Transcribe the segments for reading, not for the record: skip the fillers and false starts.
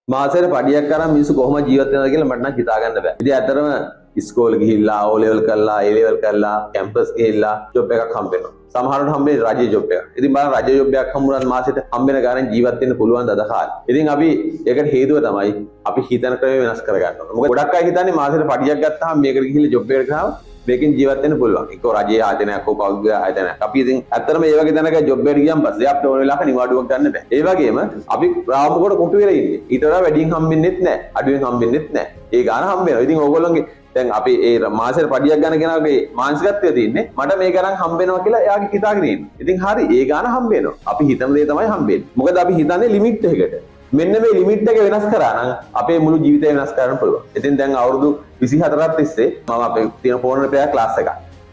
මාසෙට පඩියක් කරන් මිනිස්සු කොහොමද ජීවත් වෙනවද කියලා මට නම් හිතා ගන්න බෑ. ඉතින් ඇත්තටම ඉස්කෝලේ ගිහිල්ලා O level කරලා A level කරලා කැම්පස් ගිහිල්ලා ජොබ් එකක් හම්බ වෙනවා. සමහරවිට හම්බෙන්නේ රජයේ ජොබ් එකක්. ඉතින් බලන්න රජයේ ජොබ් එකක් හම්බුනත් මාසෙට හම්බෙන ගානෙන් ජීවත් වෙන්න පුළුවන් අද කාලේ. ඉතින් අපි ඒකට හේතුව තමයි අපි හිතන ක්‍රමය වෙනස් කරගන්න ඕනේ. මොකද ගොඩක් අය හිතන්නේ මාසෙට පඩියක් ගත්තාම මේකට ගිහිල්ලා ජොබ් එකකට ගියාම මේකෙන් ජීවත් වෙන්න පුළුවන්. ඒක රජයේ ආයතනයක් හෝ පෞද්ගලික ආයතනයක්. අපි ඉතින් ඇත්තටම මේ වගේ තැනක ජොබ් එකට ගියන් පස්සේ අපිට ඕන වෙලාවක නිවාඩුවක් ගන්න බෑ. ඒ වගේම අපි රාමුවකට කොටු වෙලා ඉන්නේ. ඊට වඩා වැඩියෙන් හම්බෙන්නෙත් නෑ. අඩුවෙන් හම්බෙන්නෙත් නෑ. ඒ ගාන හම්බ වෙනවා. ඉතින් ඕගොල්ලෝගේ දැන් අපි ඒ මාසෙට පඩියක් ගන්න කෙනාගේ මානසිකත්වය තියෙන්නේ මට මේ ගණන් හම්බ වෙනවා කියලා එයාගේ හිතාගෙන ඉන්නේ. ඉතින් හරි ඒ ගාන හම්බ වෙනවා. අපි හිතන දේ තමයි හම්බෙන්නේ. මොකද අපි හිතන්නේ ලිමිට් එකකට. මෙන්න මේ ලිමිට් එක වෙනස් කරා නම් අපේ මුළු ජීවිතය වෙනස් කරන්න පුළුවන්. ඉතින් දැන් අවුරුදු 24ක් තිස්සේ මම අපේ තියෙන ෆෝන් රිපෙයාර් ක්ලාස් එකක්.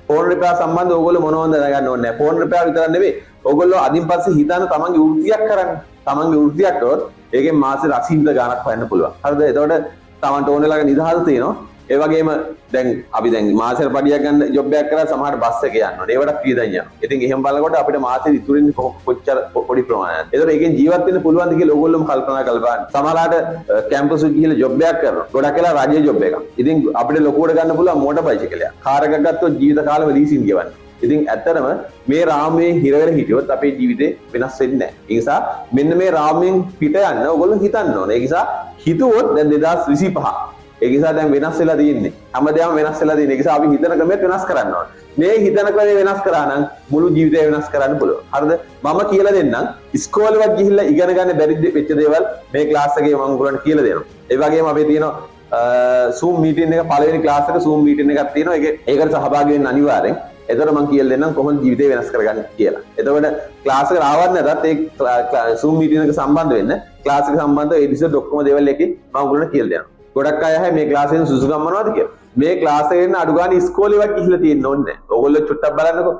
ෆෝන් රිපෙයාර් සම්බන්ධව ඕගොල්ලෝ මොනවද දැනගන්න ඕනේ නැහැ. ෆෝන් රිපෙයාර් විතරක් නෙවෙයි. ඕගොල්ලෝ අදින් පස්සේ හිතන තමන්ගේ වෘත්තියක් කරන්න. තමන්ගේ වෘත්තියක් කරොත් ඒකෙන් මාසෙ රසීන්ද ගාණක් හොයන්න පුළුවන්. හරිද? එතකොට තමන්ට ඕන වෙලාවක නිදහස තියෙනවා. ඒ වගේම දැන් අපි දැන් මාසෙට පඩියක් ගන්න ජොබ් එකක් කරලා සමහර බස් එකේ යන්න ඕනේ. ඒවට ක්‍රියදන් යනවා. ඉතින් එහෙම බලනකොට අපිට මාසෙ ඉතුරුන්නේ කොච්චර පොඩි ප්‍රමාණයක්. ඒතකොට ඒකෙන් ජීවත් වෙන්න පුළුවන්ද කියලා ඕගොල්ලෝම කල්පනා කරලා බලන්න. සමහරවිට කැම්පස් එක ගිහිල්ලා ජොබ් එකක් කරනවා. ගොඩක් වෙලා රාජ්‍ය ජොබ් එකක්. ඉතින් අපිට ලොකුවට ගන්න පුළුවන් මෝටර් බයිසිකලයක්. කාර් එකක් ගත්තොත් ජීවිත කාලෙම ලීසින් ගෙවන්න. ඉතින් ඇත්තටම මේ රාමුවේ හිර වෙලා හිටියොත් අපේ ජීවිතේ වෙනස් වෙන්නේ නැහැ. ඒ නිසා මෙන්න මේ රාමුවෙන් පිට යන්න ඕගොල්ලෝ හිතන්න ඕනේ. ඒ නිසා හිතුවොත් දැන් 2025 ඒ නිසා දැන් වෙනස් වෙලා තියෙන්නේ. හැමදේම වෙනස් වෙලා තියෙන. ඒ නිසා අපි හිතන ක්‍රමයක් වෙනස් කරන්න ඕනේ. මේ හිතන ක්‍රමය වෙනස් කරා නම් මුළු ජීවිතය වෙනස් කරන්න පුළුවන්. හරිද? මම කියලා දෙන්නම්. ඉස්කෝලේවත් ගිහිල්ලා ඉගෙන ගන්න බැරි වෙච්ච දේවල් මේ ක්ලාස් එකේ මම ඔයගොල්ලන්ට කියලා දෙනවා. ඒ වගේම අපේ තියෙනවා Zoom meeting එක පළවෙනි ක්ලාස් එක Zoom meeting එකක් තියෙනවා. ඒකට සහභාගී වෙන්න අනිවාර්යෙන්. එතකොට මම කියලා දෙන්නම් කොහොමද ජීවිතේ වෙනස් කරගන්නේ කියලා. එතකොට ක්ලාස් එකට ආවත් නැතත් ඒ Zoom meeting එක සම්බන්ධ වෙන්න ක්ලාස් එක සම්බන්ධව ඒ විදිහට ඔක්කොම දේවල් එකේ මම ඔයගොල්ලන්ට කියලා දෙනවා. ගොඩක් අය අහයි මේ ක්ලාස් එකෙන් සුසුකම් මොනවද කියලා. මේ ක්ලාස් එකෙන් අඩු ගන්න ඉස්කෝලේවත් ගිහිල්ලා තියෙන්න ඕනේ නැහැ. ඕගොල්ලෝ චුට්ටක් බලන්නකෝ.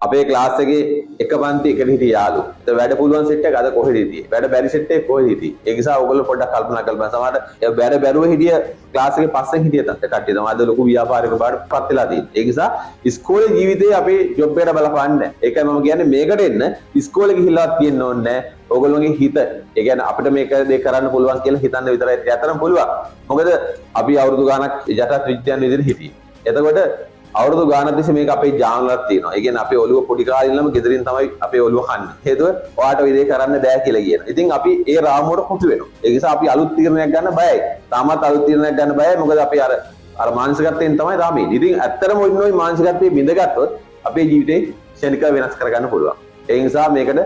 අපේ ක්ලාස් එකේ එක පන්ති එකට හිටිය යාළු. ඒත් වැඩ පුළුවන් සෙට් එක අද කොහෙද හිටියේ? වැඩ බැරි සෙට් එක කොහෙද හිටියේ? ඒ නිසා ඕගොල්ලෝ පොඩ්ඩක් කල්පනා කරලා බලන්න. සමහරට වැඩ බැරුව හිටිය ක්ලාස් එකේ පස්සෙන් හිටිය කට්ටිය තමයි අද ලොකු ව්‍යාපාරික බාටපත් වෙලා තියෙන්නේ. ඒ නිසා ඉස්කෝලේ ජීවිතේ අපේ ජොබ් එකට බලපන්නේ නැහැ. ඒකයි මම කියන්නේ මේකට එන්න ඉස්කෝලේ ගිහිල්ලාවත් තියෙන්න ඕනේ නැහැ. ඕගොල්ලෝගේ හිත ඒ කියන්නේ අපිට මේක දෙයක් කරන්න පුළුවන් කියලා හිතන්න විතරයි ඇත්තටම පුළුවන්. මොකද අපි අවුරුදු ගාණක් යටත් විද්‍යාන් විදිහට හිටියේ. එතකොට අවුරුදු ගාණක් තිස්සේ මේක අපේ ජානලක් තියෙනවා. ඒ කියන්නේ අපේ ඔළුව පොඩි කාලේ ඉඳලම ගෙදරින් තමයි අපේ ඔළුව කන්නේ. හේතුව ඔයාට ඔය දේ කරන්න බෑ කියලා කියන. ඉතින් අපි ඒ රාමුවට කොටු වෙනවා. ඒ නිසා අපි අලුත් තීරණයක් ගන්න බයයි. තාමත් අලුත් තීරණයක් ගන්න බයයි. මොකද අපි අර මානසිකත්වයෙන් තමයි රාමේ. ඉතින් ඇත්තටම ඔන්න ඔය මානසිකත්වයේ බිඳගත්තොත් අපේ ජීවිතේ ක්ෂණිකව වෙනස් කරගන්න පුළුවන්. ඒ නිසා මේකට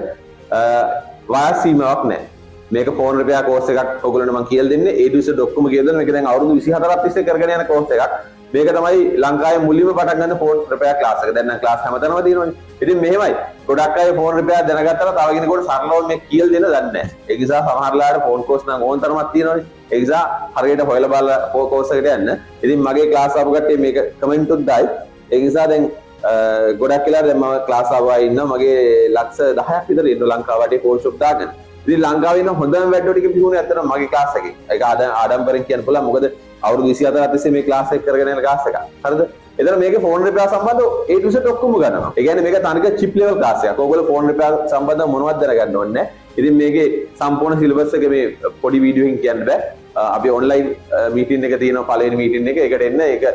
වයස් සීමාවක් නැහැ. මේක ෆෝන් රිපෙයාර් කෝස් එකක් ඔයගොල්ලන්ට මම කියලා දෙන්නේ. ඒ ඩිවිෂන් ඔක්කොම කියලා දෙන්න. මේක දැන් අවුරුදු 24ක් තිස්සේ කරගෙන යන කෝස් එකක්. මේක තමයි ලංකාවේ මුලින්ම පටන් ගන්න ෆෝන් රිපෙයාර් ක්ලාස් එක. දැන් නම් ක්ලාස් හැමතැනම තියෙනවනේ. ඉතින් මෙහෙමයි. ගොඩක් අය ෆෝන් රිපෙයාර් දැනගත්තා තව කෙනෙකුට සරලව මේ කියලා දෙන්න දන්නේ නැහැ. ඒ නිසා සමහරලාට ෆෝන් කෝස් නම් ඕන තරමක් තියෙනවනේ. ඒ නිසා හරියට හොයලා බලලා කෝස් එකට යන්න. ඉතින් මගේ ක්ලාස් ආපු කට්ටිය මේක කමෙන්ට් උත් දායි. ඒ නිසා දැන් ගොඩක් වෙලා දැන් මම ක්ලාස් ආවා ඉන්නවා. මගේ ලක්ෂ 10ක් විතර ඉන්න ලංකාව වටේ ෆෝන් ෂොප් දාගෙන. ඉතින් ලංකාවේ ඉන්න හොඳම වැඩෝ ටික පිටුනේ ඇත්තටම මගේ ක්ලාස් එකේ. ඒක ආඩම්බරෙන් කියන්න පුළුවන්. මොකද අවුරුදු 24ක් තිස්සේ මේ ක්ලාස් එක කරගෙන යන ක්ලාස් එකක්. හරිද? එතන මේකේ ෆෝන් රිපෙයාර් සම්බන්ධව A to Z ඔක්කොම ගන්නවා. ඒ කියන්නේ මේක තනික චිප් ලෙවල් ක්ලාස් එකක්. ඕගොල්ලෝ ෆෝන් රිපෙයාර් සම්බන්ධව මොනවද දැනගන්න ඕනේ නැහැ. ඉතින් මේකේ සම්පූර්ණ සිලබස් එක මේ පොඩි වීඩියෝකින් කියන්න බෑ. අපි ඔන්ලයින් මීටින් එක තියෙනවා පළවෙනි මීටින් එක. ඒකට එන්න ඒක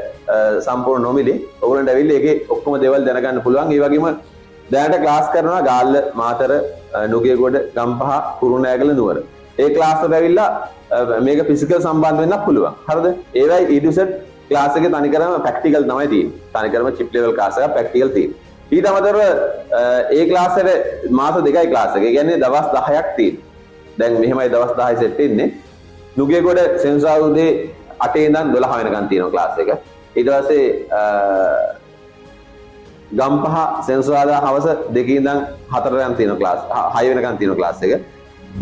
සම්පූර්ණ නොමිලේ. ඔයගොල්ලන්ට ඇවිල්ලා ඒකේ ඔක්කොම දේවල් දැනගන්න පුළුවන්. ඒ වගේම දැනට ක්ලාස් කරනවා ගාල්ල, මාතර, නුගේගොඩ, ගම්පහ, කුරුණෑගල, නුවර. ඒ ක්ලාස් වලට ඇවිල්ලා මේක ෆිසිකල් සම්බන්ධ වෙන්නත් පුළුවන්. හරිද? ඒවයි ඊටුසෙට් ක්ලාස් එකේ තනිකරම ප්‍රැක්ටිකල් තමයි තියෙන්නේ. තනිකරම චිප් ලෙවල් ක්ලාස් එකක් ප්‍රැක්ටිකල් තියෙන්නේ. ඊට අමතරව ඒ ක්ලාස් එකේ මාස දෙකයි ක්ලාස් එක. ඒ කියන්නේ දවස් 10ක් තියෙනවා. දැන් මෙහෙමයි දවස් 10 සෙට් වෙන්නේ. නුගේගොඩ සෙන්සාර උදේ 8 ඉඳන් 12 වෙනකන් තියෙනවා ක්ලාස් එක. ඊට පස්සේ ගම්පහ සෙන්සාරදා හවස 2 ඉඳන් 4 වෙනකන් තියෙනවා ක්ලාස් 6 වෙනකන් තියෙනවා ක්ලාස් එක.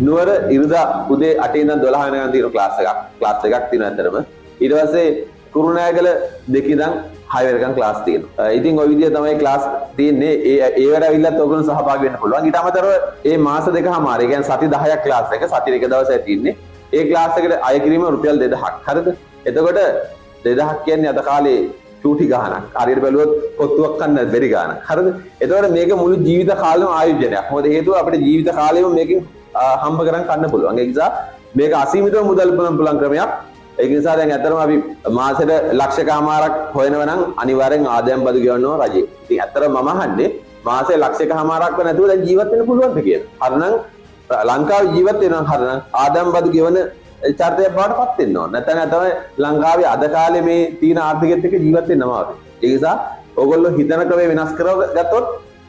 නුවර ඉරිදා උදේ 8 ඉඳන් 12 වෙනකන් තියෙනවා ක්ලාස් එකක්. ක්ලාස් එකක් තියෙනවා ඇත්තටම. ඊට පස්සේ කුරුණෑගල 2 ඉඳන් 6 වෙනකන් ක්ලාස් තියෙනවා. ඉතින් ওই විදිය තමයි ක්ලාස් තියෙන්නේ. ඒවට අවිල්ලත් ඔයගොල්ලෝ සහභාගී වෙන්න පුළුවන්. ඊට අමතරව මේ මාස දෙකමාර, ඒ කියන්නේ සති 10ක් ක්ලාස් එක, සතියේ එක දවසයි තියෙන්නේ. ඒ ක්ලාස් එකට අය කිරීම රුපියල් 2000ක්. හරිද? එතකොට 2000ක් කියන්නේ අද කාලේ චූටි ගාණක්. හරියට බැලුවොත් කොත්තුවක් ගන්න බැරි ගාණක්. හරිද? එතකොට මේක මුළු ජීවිත කාලෙම ආයෝජනයක්. මොකද හේතුව අපිට ජීවිත කාලෙම මේකෙන් හම්බ කරන් ගන්න පුළුවන්. ඒ නිසා මේක අසීමිතව මුදල් පුලන් ක්‍රමයක්. ඒක නිසා දැන් ඇත්තටම අපි මාසෙට ලක්ෂකමාරක් හොයනවා නම් අනිවාර්යෙන් ආදායම් බදු ගෙවනවා රජේ. ඉතින් ඇත්තටම මම අහන්නේ මාසෙ ලක්ෂකමාරක් නැතුව දැන් ජීවත් වෙන්න පුළුවන්ද කියලා. හරිනම් ලංකාවේ ජීවත් වෙනවා හරිනම් ආදායම් බදු ගෙවන චරිතයක් බවට පත් වෙන්න ඕන. නැත්නම් තමයි ලංකාවේ අද කාලේ මේ තීන ආර්ථිකයත් එක්ක ජීවත් වෙන්න අමාරු. ඒ නිසා ඕගොල්ලෝ හිතන ක්‍රමේ වෙනස් කරගත්තොත්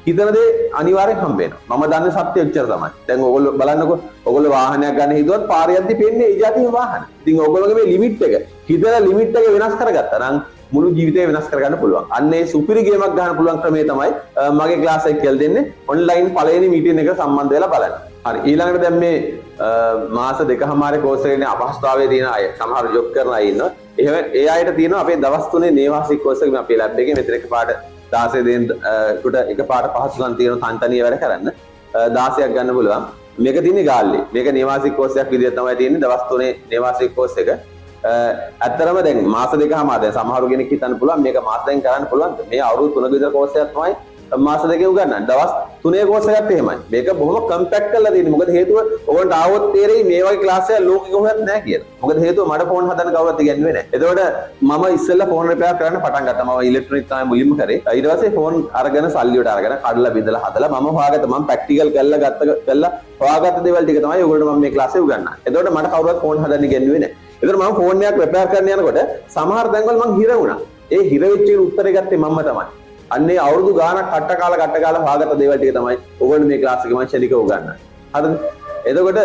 හිතන දේ අනිවාර්යෙන් හම්බ වෙනවා. මම දන්නේ සත්‍ය එච්චර තමයි. දැන් ඕගොල්ලෝ බලන්නකෝ ඕගොල්ලෝ වාහනයක් ගන්න හිතුවත් පාරේ යද්දි පෙන්නේ ඒ જાතියේ වාහන. ඉතින් ඕගොල්ලෝගේ මේ ලිමිට් එක හිතලා ලිමිට් එක වෙනස් කරගත්තා නම් මුළු ජීවිතේ වෙනස් කරගන්න පුළුවන්. අන්න ඒ සුපිරි ගේමක් ගන්න පුළුවන් ක්‍රමය තමයි මගේ ක්ලාස් එක කියලා දෙන්නේ. ඔන්ලයින් පළවෙනි මීටින් එක සම්බන්ධ වෙලා බලන්න. හරි ඊළඟට දැන් මේ මාස දෙකමාරේ කෝස් එකේ අපහසුතාවයේ තියෙන අය සමහර ජොබ් කරන අය ඉන්නවා. ඒ අයට තියෙනවා අපේ දවස් 3 නේවාසික කෝස් එකේ අපේ ලැබ් එකේ මෙතන එකපාරට 16 දෙනෙකුට එකපාරට පහසුකම් තියෙන තන්තනිය වැඩ කරන්න 16ක් ගන්න පුළුවන්. මේක තියෙන්නේ ගාල්ලේ. මේක නේවාසික කෝස් එකක් විදිහට තමයි තියෙන්නේ දවස් 3 නේවාසික කෝස් එක. ඇත්තරම දැන් මාස දෙකමාර දැන් සමහරු කෙනෙක් හිතන්න පුළුවන් මේක මාස දෙකෙන් කරන්න පුළුවන්. මේ අවුරුදු 3ක විතර කෝස් එකක් තමයි මාස දෙකේ උගන්නන්නේ. දවස් 3 කෝස් එකක් එහෙමයි. මේක බොහොම කම්පැක්ට් කරලා තියෙන්නේ. මොකද හේතුව ඔයගොල්ලන්ට ආවොත් තේරෙයි මේ වගේ ක්ලාස් එකක් ලෝකෙ කොහෙවත් නැහැ කියලා. මොකද හේතුව මට ෆෝන් හදන්න කවුරුත් ඉගෙනුවේ නැහැ. එතකොට මම ඉස්සෙල්ලා ෆෝන් රිපෙයාර් කරන්න පටන් ගත්තා. මම ඉලෙක්ට්‍රොනික තමයි මුලින්ම කරේ. ඊට පස්සේ ෆෝන් අරගෙන සල්ලි වලට අරගෙන කඩලා බිඳලා හදලා මම හොයාගත්තා. මම ප්‍රැක්ටිකල් කරලා හොයාගත්ත දේවල් ටික තමයි ඔයගොල්ලන්ට මම මේ ක්ලාස් එක උගන්වන්නේ. එතකොට මට කවුරුත් ෆෝන් හදන්න ඉගෙනුවේ නැහැ. එතකොට මම ෆෝන් එකක් රිපෙයාර් කරන්න යනකොට සමහර තැන්වල මං හිර වුණා. ඒ හිර වෙච්ච උත්තරේ ගත්තේ මම තමයි. අන්නේ අවුරුදු ගානක් කට්ට කාලා හොයාගත්ත දේවල් ටික තමයි ඔයගොල්ලෝ මේ ක්ලාස් එකේ මම ශනිකව උගන්වන්නේ. හරිද? එතකොට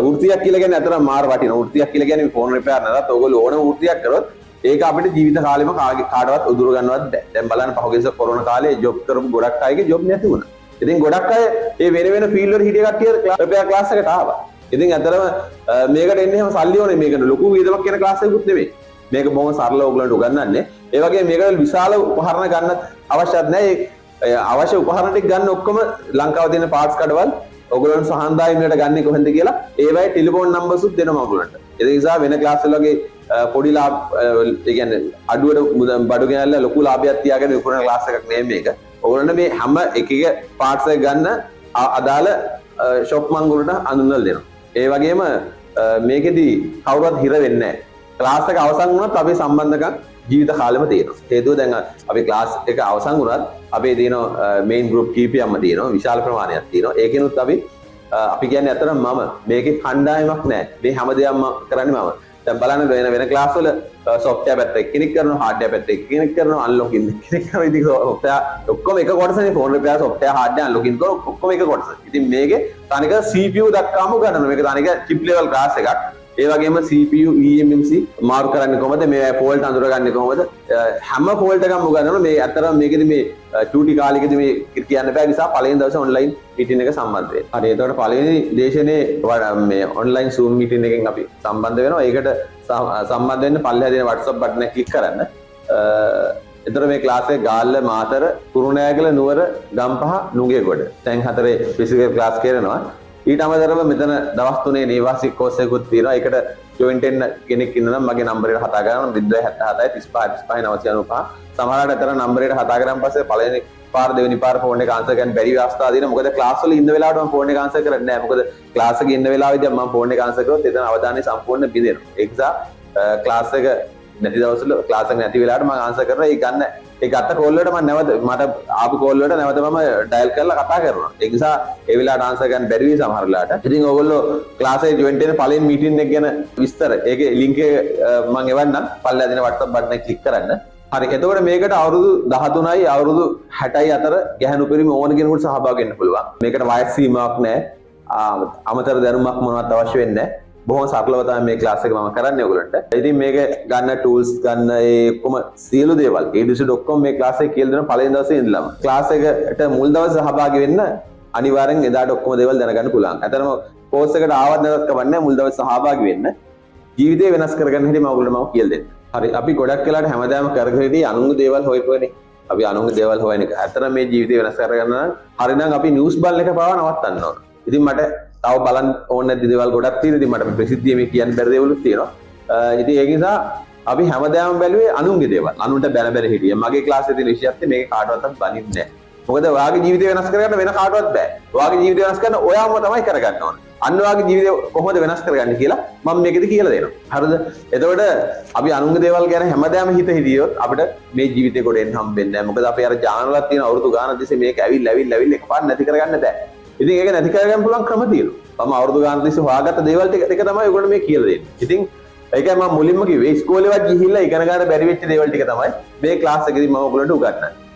වෘත්තියක් කියලා කියන්නේ අතන මාර වටිනවා. වෘත්තියක් කියලා කියන්නේ ෆෝන් රිපෙයාර් නේද? ඔයගොල්ලෝ ඕනම වෘත්තියක් කරොත් ඒක අපිට ජීවිත කාලෙම කාටවත් උදුර ගන්නවත් බැහැ. දැන් බලන්න පහුගිය කොරෝනා කාලේ ජොබ් කරපු ගොඩක් අයගේ ජොබ් නැති වුණා. ඉතින් ගොඩක් අය මේ වෙන ෆීල්ඩ් වල හිටිය කට්ටිය රිපෙයාර් ක්ලාස් එකට ආවා. ඉතින් අතරම මේකට එන්නේ හැම සල්ලි ඕනේ මේකට ලොකු වියදමක් කියන ක්ලාස් එකකුත් නෙමෙයි. මේක බොහොම සරලව ඔයගලන්ට උගන්වන්නේ. ඒ වගේ මේකට විශාල උපකරණ ගන්න අවශ්‍යත් නැහැ. ඒ අවශ්‍ය උපකරණ ටික ගන්න ඔක්කොම ලංකාවේ තියෙන පාර්ට්ස් කඩවල් ඔයගලන්ට සහන්දායිමකට ගන්නේ කොහෙන්ද කියලා ඒවයි ටෙලිෆෝන් නම්බර්ස් උත් දෙනවා ඔයගලන්ට. ඒ නිසා වෙන ක්ලාස් වල වගේ පොඩි ලාභ ඒ කියන්නේ අඩුවට බඩු ගෙනල්ලා ලොකු ලාභයක් තියාගෙන විකුණන ක්ලාස් එකක් නෙමෙයි මේක. ඔයගලන්ට මේ හැම එකක පාර්ට්ස් එක ගන්න අදාළ ෂොප් මංගුලට අඳුනලා දෙනවා. ඒ වගේම මේකෙදි කවුරුත් හිර වෙන්නේ නැහැ. ක්ලාස් එක අවසන් වුණත් අපේ සම්බන්ධකම් ජීවිත කාලෙම තියෙනවා. හේතුව දැන් අපි ක්ලාස් එක අවසන් වුණත් අපේ තියෙන මේන් ගෲප් කීපයක්ම තියෙනවා. විශාල ප්‍රමාණයක් තියෙනවා. ඒකෙනුත් අපි කියන්නේ අතන මම මේකේ කණ්ඩායමක් නැහැ. මේ හැම දෙයක්ම කරන්නේ මම. දැන් බලන්න වෙන ක්ලාස් වල software පැත්ත කෙනෙක් කරනවා hardware පැත්ත කෙනෙක් කරනවා unlocking කෙනෙක් කරනවා ඉතින් software ඔක්කොම එක කොටසනේ phone repair software hardware unlocking කරන ඔක්කොම එක කොටස. ඉතින් මේකේ තනික CPU දක්වාම ගන්නවා. මේක තනික chip level class එකක්. ඒ වගේම CPU eMMC මාරු කරන්නේ කොහොමද? මේ fault අඳුරගන්නේ කොහොමද? හැම fault එකක්ම උගන්වනවා. මේ අතරම මේකෙදි මේ චූටි කාලෙකදී මේ කියන්න බෑ නිසා පළවෙනි දවසේ online meeting එක සම්බන්ධ වෙනවා. හරි එතකොට පළවෙනි දේශනේ මේ online Zoom meeting එකෙන් අපි සම්බන්ධ වෙනවා. ඒකට සම්බන්ධ වෙන්න පල්ලෙහා තියෙන WhatsApp button එක click කරන්න. එතකොට මේ ක්ලාස් එක ගාල්ල මාතර කුරුණෑගල නුවර ගම්පහ නුගේගොඩ තැන් හතරේ ෆිසිකල් ක්ලාස් කරනවා. ඊට අමතරව මෙතන දවස් 3 නේවාසික කෝස් එකකුත් තියෙනවා. ඒකට ජොයින් වෙන්න කෙනෙක් ඉන්නවා නම් මගේ නම්බර් එක හදා ගන්න 077 35 35 995. සමහරවිට අතර නම්බර් එක හදා ගන්න පස්සේ පළවෙනි පාර දෙවෙනි පාර ෆෝන් එක ආන්සර් ගන්න බැරි අවස්ථා තියෙනවා. මොකද ක්ලාස් වල ඉන්න වෙලාවට මම ෆෝන් එක ආන්සර් කරන්නේ නැහැ. මොකද ක්ලාස් එකේ ඉන්න වෙලාවෙදී මම ෆෝන් එක ආන්සර් කරොත් එතන අවධානය සම්පූර්ණ බිඳෙනවා. ඒ නිසා ක්ලාස් එක නැති දවස්වල ක්ලාස් එක නැති වෙලාවට මම ආන්සර් කරනවා. ඒ ගත්ත කෝල් වලට මම නැවත මට ආපු කෝල් වලට නැවත මම ඩයල් කරලා කතා කරනවා. ඒ නිසා ඒ වෙලාවට ආන්සර් ගන්න බැරි වෙයි සමහර වෙලාවට. ඉතින් ඕගොල්ලෝ ක්ලාස් එකේ ජොයින් වෙන පළවෙනි මීටින් එක ගැන විස්තර ඒකේ ලින්ක් එක මම එවන්නම්. පල්ලෙහා දෙන WhatsApp බටන් එක ක්ලික් කරන්න. හරි එතකොට මේකට අවුරුදු 13යි අවුරුදු 60යි අතර ගැහණු පිරිමි ඕන කෙනෙකුට සහභාගී වෙන්න පුළුවන්. මේකට වයස් සීමාවක් නැහැ. අමතර දැනුමක් මොනවත් අවශ්‍ය වෙන්නේ නැහැ. බොහොම සරලව තමයි මේ ක්ලාස් එක මම කරන්නේ ඔයගලන්ට. ඉතින් මේක ගන්න ටූල්ස් ගන්න ඒ ඔක්කොම සියලු දේවල් ඒ දිසුට ඔක්කොම මේ ක්ලාස් එකේ කියලා දෙන පළවෙනි දවසේ ඉඳලම ක්ලාස් එකට මුල් දවසේ සහභාගී වෙන්න අනිවාර්යෙන් එදාට ඔක්කොම දේවල් දැනගන්න පුළුවන්. අතරම කෝස් එකට ආවත් නැවත් කවන්නේ මුල් දවසේ සහභාගී වෙන්න. ජීවිතේ වෙනස් කරගන්න හැටි මම ඔයගලන්ට මම කියලා දෙන්නම්. හරි අපි ගොඩක් වෙලාවට හැමදාම කරගෙන අනුන්ගේ දේවල් හොයපුවනේ. අපි අනුන්ගේ දේවල් හොයන එක. අතරම මේ ජීවිතේ වෙනස් කරගන්න නම් හරිනම් අපි නිවුස් බල් එක පාවා නවත්තන්න ඕන. ඉතින් මට තව බලන්න ඕන නැති දේවල් ගොඩක් තියෙනවා. ඉතින් මට ප්‍රසිද්ධිය මේ කියන්න බැරි දේවලුත් තියෙනවා. ඉතින් ඒක නිසා අපි හැමදාම බැලුවේ අනුන්ගේ දේවල්. අනුන්ට බැන හිටියේ. මගේ ක්ලාස් එකේ තියෙන විෂයත් මේක කාටවත් බනින්නේ නැහැ. මොකද ඔයාගේ ජීවිතය වෙනස් කරගන්න වෙන කාටවත් බෑ. ඔයාගේ ජීවිතය වෙනස් කරන්න ඔයාම තමයි කරගන්න ඕනේ. අන්න වාගේ ජීවිතය කොහොමද වෙනස් කරගන්නේ කියලා මම මේකෙදි කියලා දෙනවා. හරිද? එතකොට අපි අනුන්ගේ දේවල් ගැන හැමදාම හිතියොත් අපිට මේ ජීවිතේ කොට එන්න හම්බෙන්නේ නැහැ. මොකද අපි අර ජානලක් තියෙන අවුරුදු ගානක් තිස්සේ මේක ඇවිල් එකපාර නැති කරගන්න බෑ. ඉතින් ඒක නැති කරගන්න පුළුවන් ක්‍රම තියෙනවා. මම අවුරුදු ගානක් තිස්සේ හොයාගත්ත දේවල් ටික තමයි ඔයගොල්ලෝ මේ කියලා දෙන්නේ. ඉතින් ඒකයි මම මුලින්ම කිව්වේ ඉස්කෝලේවත් ගිහිල්ලා ඉගෙන ගන්න බැරි වෙච්ච දේවල් ටික තමයි මේ ක්ලාස් එකේදී මම ඔයගොල්ලන්ට උගන්වන්නේ.